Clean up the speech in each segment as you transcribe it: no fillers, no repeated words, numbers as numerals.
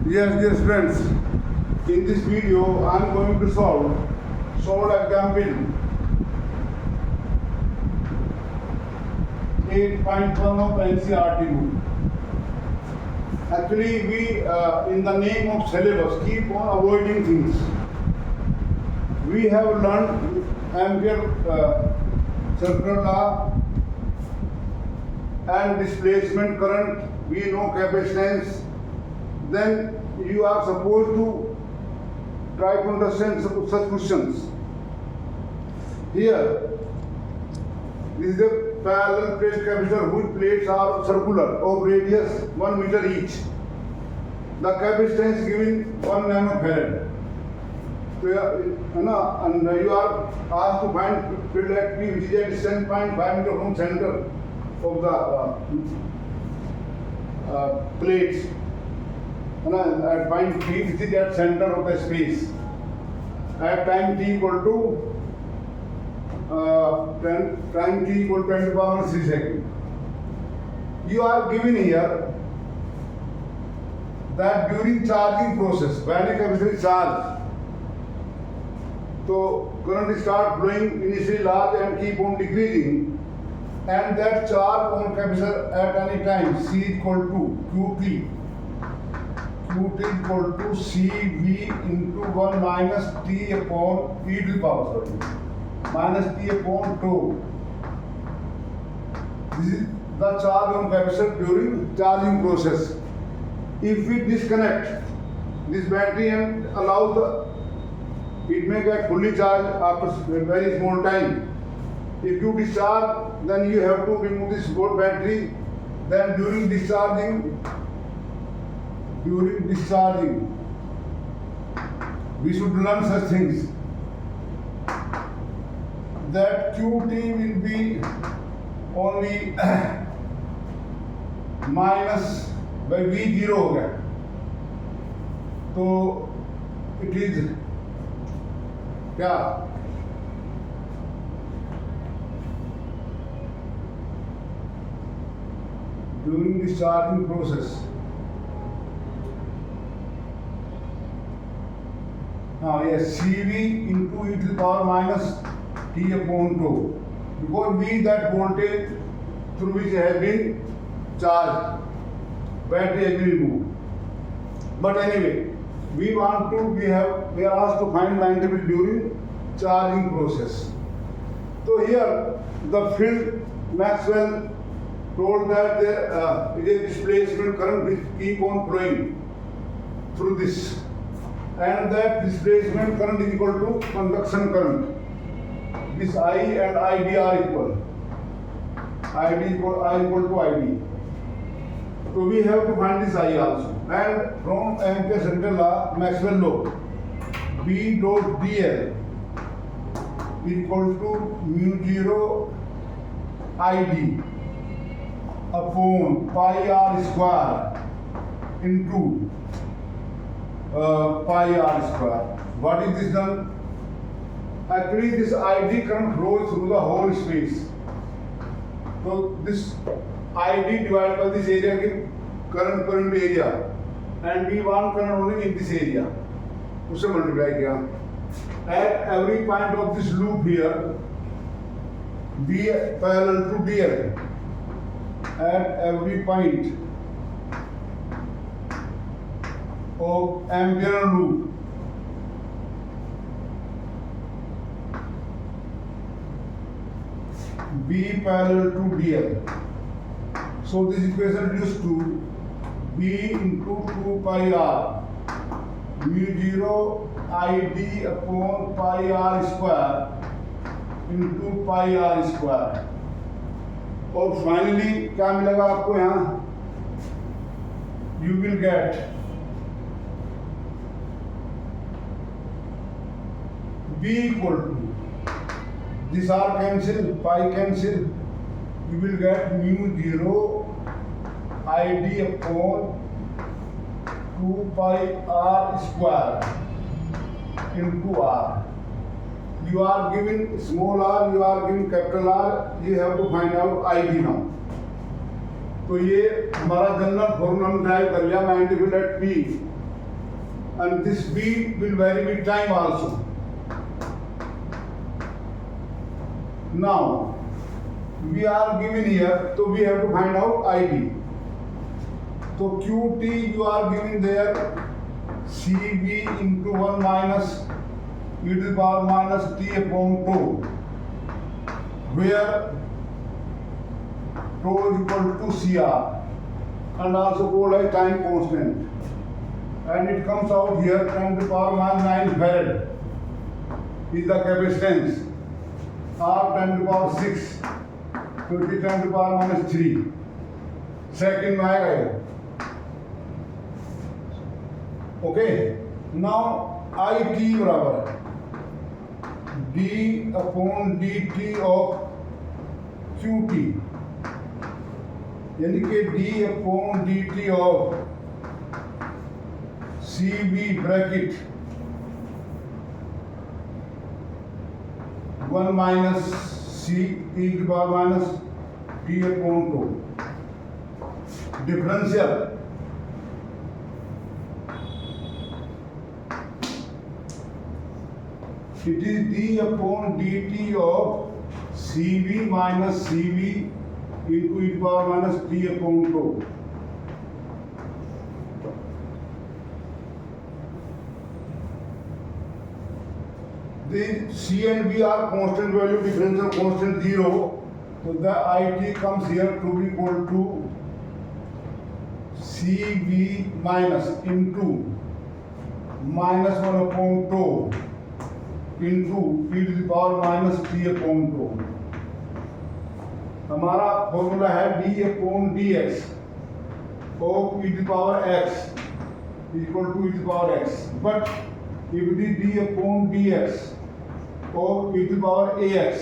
Yes, dear friends, in this video I am going to solve example 8.1 of NCERT book. Actually, we in the name of syllabus keep on avoiding things. We have learned ampere circular law and displacement current. We know capacitance. Then you are supposed to try to understand such questions. Here, this is a parallel plate capacitor whose plates are circular of radius 1 meter each. The capacitance given 1 nanofarad. So, and you are asked to find field at P, which is a distance 0.5 meter from center of the plates. At point P, which is at center of the space. At time t equal to time t equal to 10 to the power 3 seconds. You are given here that during charging process, when a capacitor is charged, so current start flowing initially large and keep on decreasing, and that charge on capacitor at any time C equal to Qt equal to Cv into 1 minus T upon e to the power, minus T upon tau. This is the charge on capacitor during charging process. If we disconnect this battery and allow it may get fully charged after a very small time. If you discharge, then you have to remove this whole battery. Then during discharging, we should learn such things that Qt will be only minus by V0 हो गया, तो it is क्या during the charging process. Yes, Cv into e to the power minus T upon tau, because V that voltage through which has been charged, battery has been removed. But anyway, we are asked to find magnitude during charging process. So here the field Maxwell told that there is a displacement current which keep on flowing through this, and that displacement current is equal to conduction current. This I and ID are equal. I equal to ID. So we have to find this I also. And from ampere circular law, Maxwell law, B dot dl equal to mu 0 ID upon pi r square into pi r square. What is this done? Actually, this ID current flows through the whole space. So this ID divided by this area gives current area, and we want current only in this area. उसे multiply किया. At every point of this loop here, B parallel to DL. At every point of ampere loop, B parallel to DL. So this equation reduced to B into 2 pi r mu 0 ID upon pi r square into pi r square. और finally क्या मिलेगा आपको यहाँ? You will get B equal to, these are cancel, pi cancel, you will get mu 0 ID upon 2 pi r square into r. You are given small r, you are given capital R, you have to find out ID now. तो ये हमारा general formula हम drive कर लिया, 90 at P and this b will vary with time also. Now we are given here, so we have to find out id. So qt you are given there cv into 1 minus e to the power minus t upon tau, where tau is equal to cr and also called as time constant, and it comes out here 10 to the power minus 9 farad is the capacitance, r 10 to the power 6, so it is 10 to the power minus 3 second में आएगा. Okay, now it बराबर d upon dt of qt, यानी कि d upon dt of cv bracket 1 minus c e to the power minus t upon tau. Differential it is d upon dt of cv minus cv into e to the power minus t upon tau. The c and v are constant value, differential constant 0, so the it comes here to be equal to cv minus into minus 1 upon tau into e to the power minus t upon tau. हमारा formula है d upon dx of e to the power x equal to e to the power x, but if it is d upon dx of e to the power ax,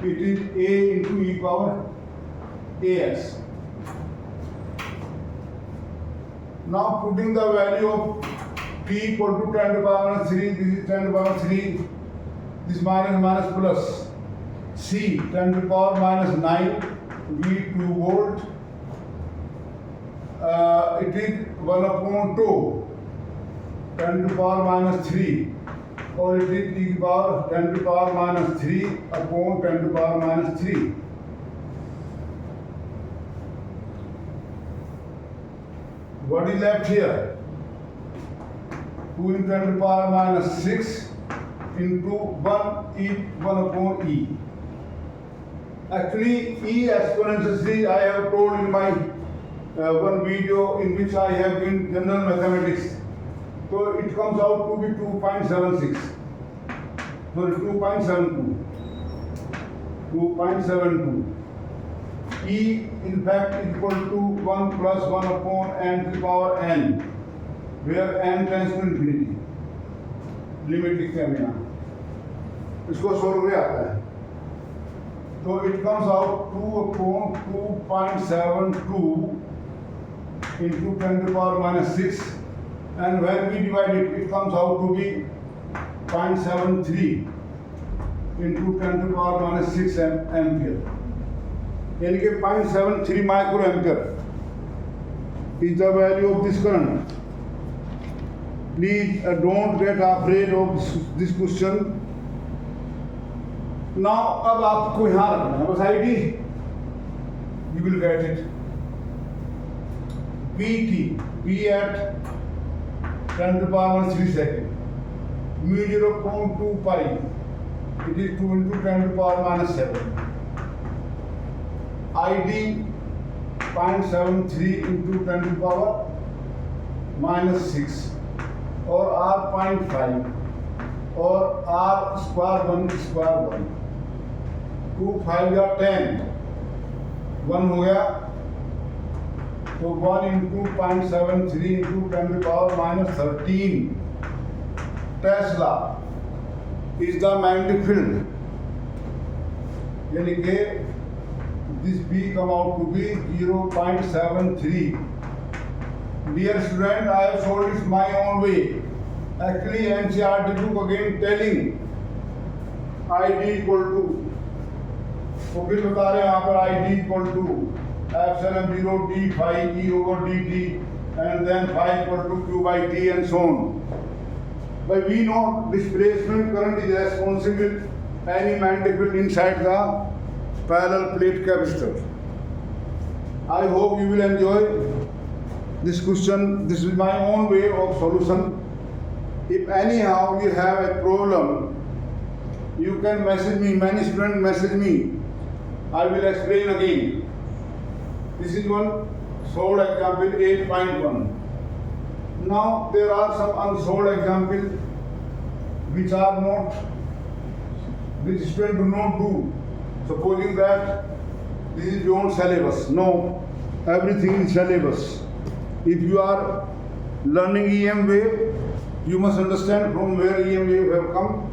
it is a into e power ax. Now putting the value of t equal to 10 to the power minus 3, this is 10 to the power 3, this minus plus, c 10 to the power minus 9, v 2 volt, it is 1 upon tau 10 to the power minus 3, or it is e to the power 10 to the power minus 3 upon 10 to the power minus 3. What is left here? 2 into 10 to the power minus 6 into 1 upon e. Actually, e exponential c I have told in my one video in which I have been general mathematics. So it comes out to be 2.76. Sorry, 2.72. 2.72. E in fact is equal to 1 plus 1 upon n to the power n, where n tends to infinity. Limit लिखते हैं हम यहाँ. इसको solve में आता है. So it comes out 2 upon 2.72 into 10 to the power minus 6, and when we divide it, it comes out to be 0.73 into 10 to the power minus 6 ampere. यानी कि 0.73 micro ampere is the value of this current. Please don't get afraid of this question. Now अब आपको यहाँ रखना है बस ID, you will get it. Pt, P at 10 to the power minus 3 second, mu 0.2 pi, it is 2 into 10 to the power minus 7. ID 0.73 into 10 to the power minus 6, or R 0.5, or R square 1 square 1. 2 5 या 10, 1 हो गया, तो 1 into 0.73 into 10 to the power minus 13 Tesla is the magnetic field. यानी कि this B come out to be 0.73. Dear student, I have solved it my own way. Actually, NCERT book again telling ID equal to, वो फिर बता रहे हैं यहाँ पर ID equal to epsilon 0 d phi e over dt and then phi equal to q by t and so on. But we know displacement current is responsible any magnetic field inside the parallel plate capacitor. I hope you will enjoy this question. This is my own way of solution. If anyhow you have a problem, you can message me. Many students message me. I will explain again. This is one solved example 8.1. Now there are some unsolved examples which students do not do. Supposing that this is beyond syllabus. No, everything is syllabus. If you are learning EM wave, you must understand from where EM wave have come.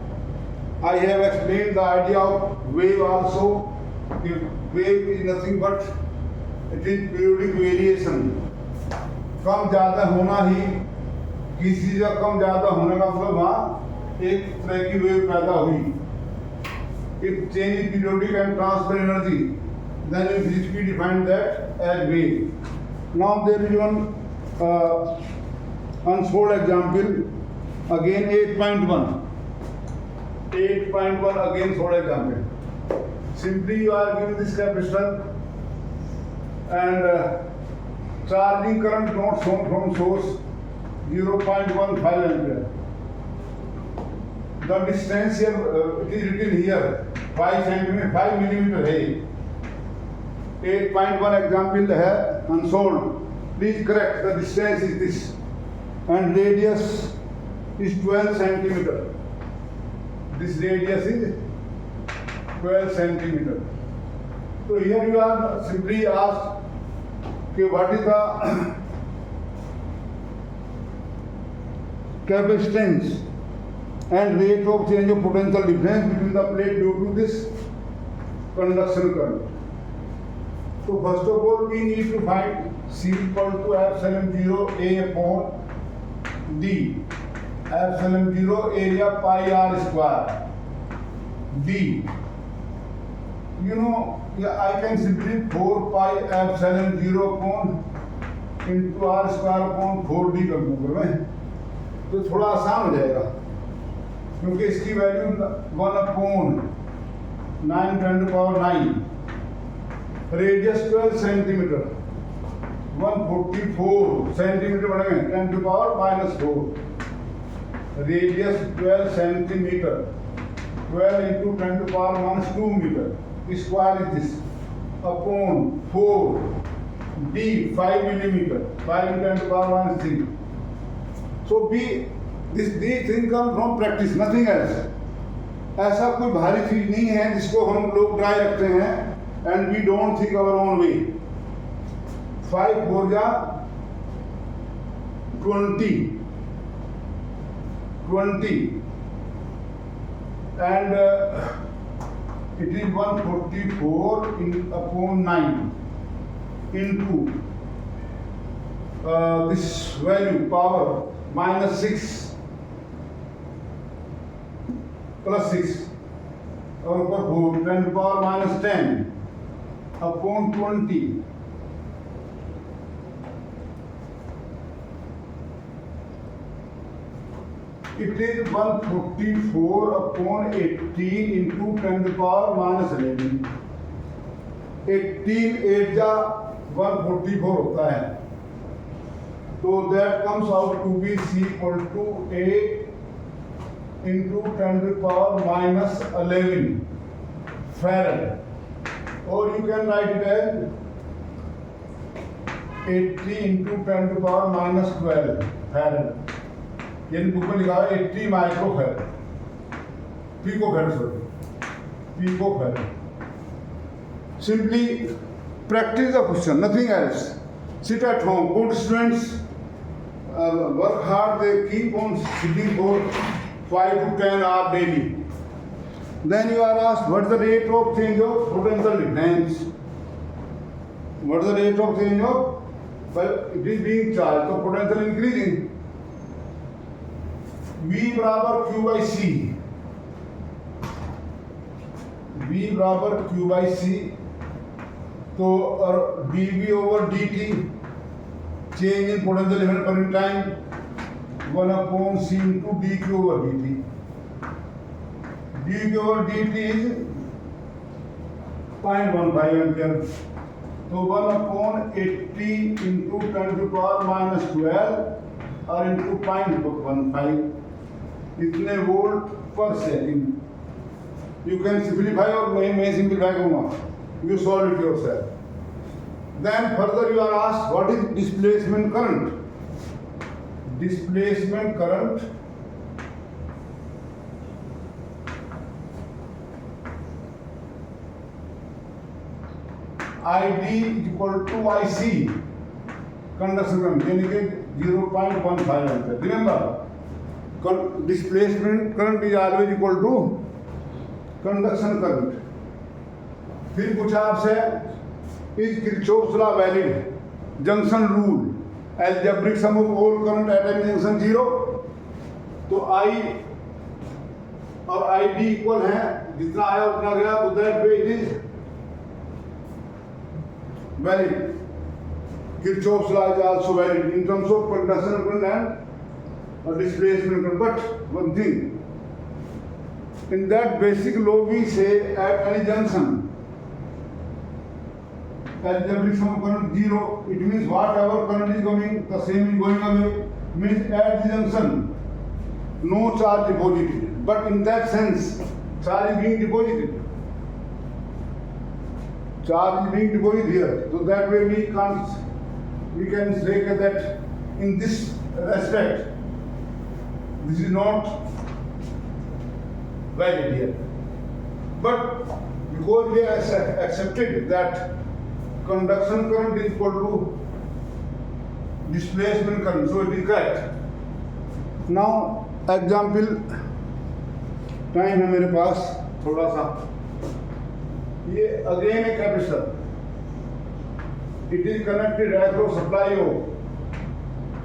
I have explained the idea of wave also. The wave is nothing but it is periodic variation. कम ज़्यादा होना ही किसी चीज़ का कम ज़्यादा होने का मतलब वहाँ एक तरह की वेव पैदा हुई. If change is periodic and transfer energy, then in physics we define that as wave. Now there is one unsolved example, again 8.1. 8.1 again solved example. Simply you are given this capacitor and charging current not shown from source 0.15 ampere. The distance here it is written here 5 centimeter 5 millimeter है. 8.1 example है unsolved. Please correct the distance is this and radius is 12 centimeter. This radius is 12 centimeter. So here you are simply asked okay, what is the capacitance and rate of change of potential difference between the plate due to this conduction current. So first of all we need to find C equal to epsilon 0 A upon D. Epsilon 0 area pi r square. D. You know, I can simply 4 pi epsilon 0 upon into r square upon 4d कर दूंगा मैं, तो थोड़ा आसान हो जाएगा क्योंकि इसकी value 1 upon 9 10 to the power 9, radius 12 centimetre 144 centimetre बढ़ेंगे 10 to the power -4, radius 12 centimetre 12 into 10 to the power -2 meter. Square is this upon 4 D 5 millimeter 5 into 10 to the power -3. So these things come from practice, nothing else. ऐसा कोई भारी चीज नहीं है जिसको हम लोग ट्राई रखते हैं and we don't think our own way. 5 4 जा 20 and it is 144 upon 9 into this value power -6 plus 6 और ऊपर 4 10 to the power -10 upon 20. It is 144 upon 18 into 10 to the power -11. 18 8 जा 144 होता है, तो that comes out to be C equal to 8 into 10 to the power -11 farad, or you can write it as 80 into 10 to the power -12 farad. यानी book में लिखा है 80 micro farad, pico farad. Simply practice the question, nothing else. Sit at home. Good students work hard. They keep on sitting for 5 to 10 hours daily. Then you are asked, what is the rate of change of potential difference? What is the rate of change of? Well, it is being charged, so potential increasing. V बराबर Q by C. V बराबर Q by C, तो और dV over dt change in potential difference per unit time 1 upon C into dq over dt. dq over dt is 0.15 ampere. So 1 upon 80 into 10 to the power minus 12 or into 0.15 इतने volt पर second. You can simplify or may simplify करूँगा. You solve it yourself. Then further you are asked what is displacement current. Displacement current ID is equal to IC conduction current यानी कि 0.15 ampere. Remember, displacement current is always equal to conduction current. फिर पूछा आपसे is Kirchhoff's law valid? Junction rule. Algebraic sum of all current at any junction 0. तो I और ID equal हैं, जितना आया उतना गया, तो that way it is valid. Kirchhoff's law is also valid in terms of conduction current and displacement current. But one thing, in that basic law we say at any junction, algebraic sum of current 0, it means whatever current is coming, the same is going away, means at the junction, no charge deposited. But in that sense, charge is being deposited. Charge is being deposited here. So that way we can say that in this respect, this is not valid here. But because we have accepted that conduction current is equal to displacement current, so it is correct. Now example time है मेरे पास थोड़ा सा. ये again एक capacitor, it is connected across supply of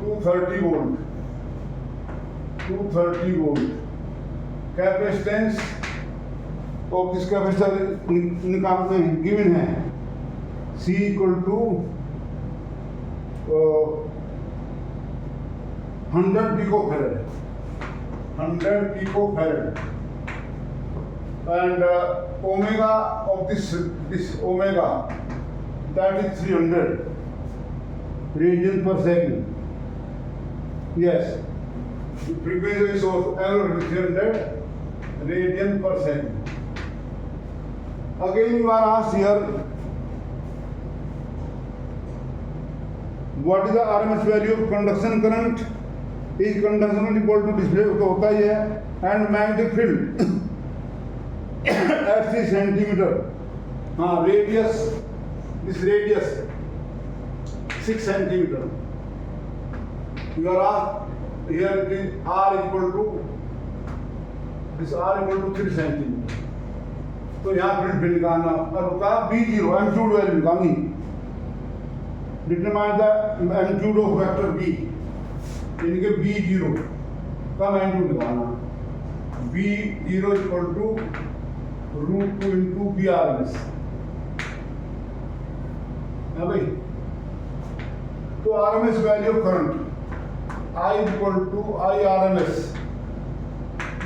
230 volt. 230 volt. Capacitance of this capacitor निकालते हैं, given है C equal to 100 picofarad. 100 picofarad. And omega of this omega, that is 300 radian per second. Yes, the frequency source error is 300 radian per second. Again you are asked here, what is the RMS value of conduction current? Is conduction current equal to displacement? तो होता ही है. And magnetic field at 3 centimeter. Radius, this radius 6 centimeter. You are asked here it is R equal to 3 centimeter. तो यहाँ field निकालना और होता है B0 amplitude value निकालनी. Determine the amplitude of vector B, यानी कि B0 का एम्पलीट्यूड निकालना. B0 equal to √2 into BRMS. है भाई. तो RMS value of current I equal to IRMS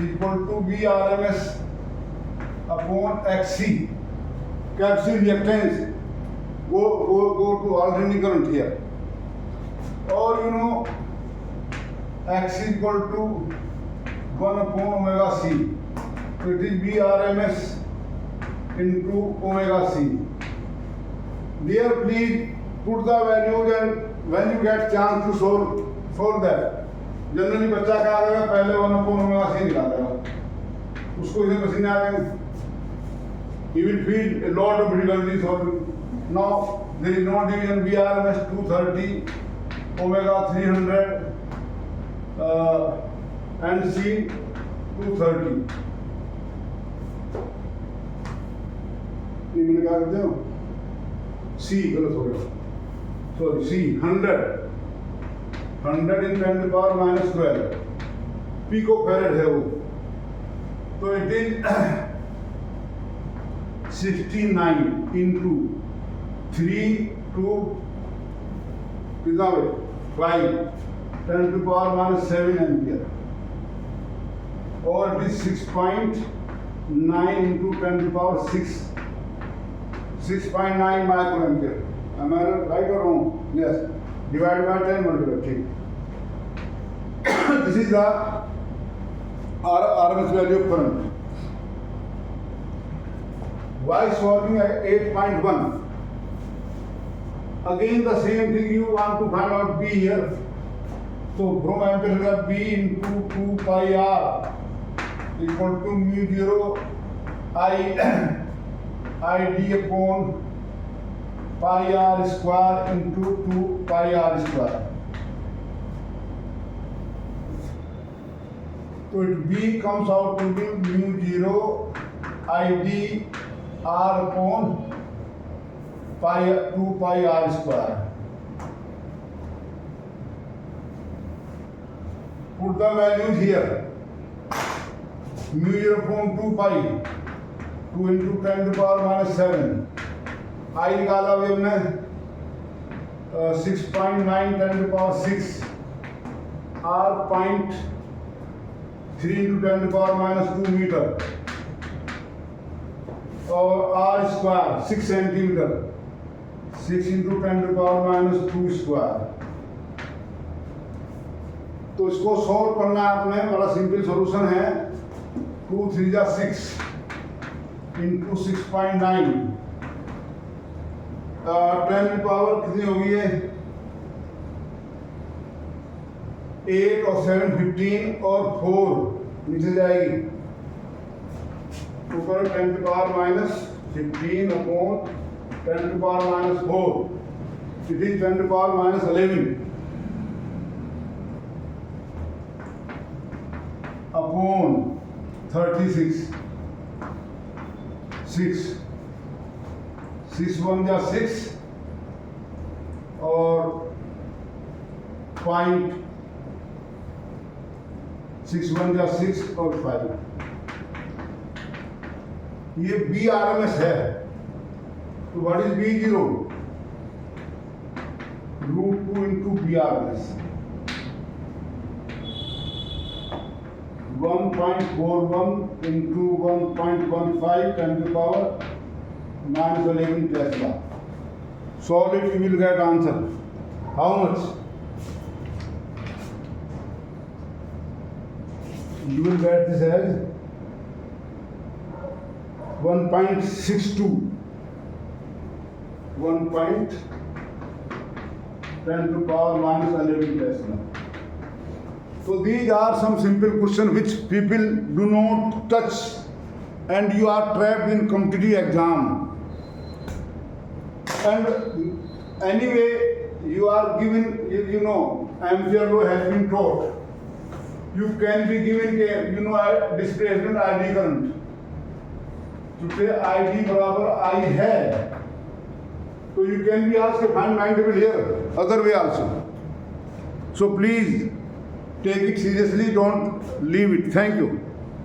equal to BRMS upon XC. Capacity reactance go to alternating current here. Or you know X equal to 1 upon omega C. So it is BRMS into omega C. Dear, please put the values and when you get chance to solve that. Generally बच्चा क्या करेगा, पहले 1 upon omega C निकालेगा, उसको इसे पसीने आ गए. He will feel a lot of difficulty solving. Now there is no division. BRMS 230, omega 300, and C 230. ये मैंने क्या करते हो? C गलत हो गया. Sorry, C 100 in 10 to the power minus 12 picofarad है वो. तो it is 69 into 3 to कितना हुए 5 10 to the power minus 7 ampere, or it is 6.9 into 10 to the power 6, 6.9 microampere. Am I right or wrong? Yes. Divided by 10 multiplied. This is the RMS value of current. Why solving at 8.1? Again the same thing, you want to find out B here. So from ampere B into 2 pi r equal to mu 0 I d upon pi r square into 2 pi r square. So it B comes out to be mu 0 I d r upon 2 pi r square. Put the values here. Mu 0 upon 2 pi, 2 into 10 to the power minus 7. I निकाला अभी हमने 6.9 10 to the power 6, r 0.3 into 10 to the power minus 2 meter, और r square 6 centimeter, 6 into 10 to the power minus 2 square. तो इसको solve करना है आपने, बड़ा सिंपल सॉल्यूशन है. 2 3 जा 6 into 6.9, 10 की पावर कितनी होगी है? 8 और 7 15 और 4 नीचे जाएगी. ऊपर 10 की पावर माइनस 15 अपॉन 10 की पावर माइनस 4, इट इज 10 की पावर माइनस 11 अपॉन 36. 6 1 जा 6 और 6 1 जा 6 और 5. ये बी आरएमएस है. तो what is B 0? √2 into B RMS. 1.41 into 1.15 10 to the power minus 11 Tesla. Solve it, you will get answer. How much? You will get this as 1.62. 1.10 to the power minus 11 Tesla. So these are some simple questions which people do not touch, and you are trapped in competitive exam. And anyway, you are given, you know, ampere law has been taught. You can be given, displacement ID current. To say ID बराबर I है, so you can be asked to find magnitude here, other way also. So please take it seriously, don't leave it. Thank you.